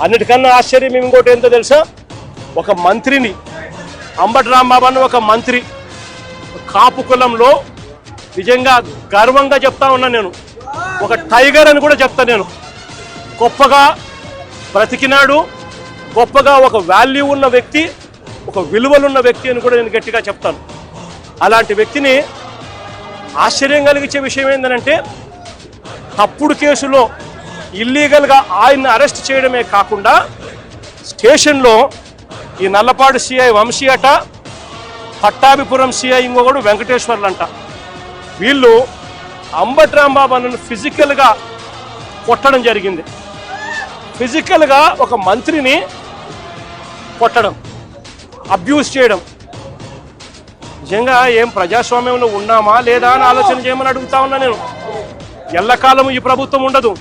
అన్నిటికన్నా ఆశ్చర్యం ఇంకోటి ఏంటో తెలుసా, ఒక మంత్రిని, అంబటి రాంబాబు అన్న ఒక మంత్రి, కాపు కులంలో నిజంగా గర్వంగా చెప్తా ఉన్నా నేను, ఒక టైగర్ అని కూడా చెప్తా నేను. గొప్పగా బ్రతికినాడు, గొప్పగా ఒక వాల్యూ ఉన్న వ్యక్తి, ఒక విలువలున్న వ్యక్తి అని కూడా నేను గట్టిగా చెప్తాను. అలాంటి వ్యక్తిని ఆశ్చర్యం కలిగించే విషయం ఏంటంటే, తప్పుడు కేసులో ఇల్లీగల్గా ఆయన్ని అరెస్ట్ చేయడమే కాకుండా స్టేషన్లో ఈ నల్లపాడు సిఐ వంశీ అట, పట్టాభిపురం సిఐ ఇంకొకడు వెంకటేశ్వర్లు అంట, వీళ్ళు అంబటి రాంబాబు అన్నను ఫిజికల్గా కొట్టడం జరిగింది. ఫిజికల్గా ఒక మంత్రిని కొట్టడం, అబ్యూస్ చేయడం. నిజంగా ఏం ప్రజాస్వామ్యంలో ఉన్నామా లేదా అని ఆలోచన చేయమని అడుగుతా ఉన్నా నేను. ఎల్లకాలం ఈ ప్రభుత్వం ఉండదు.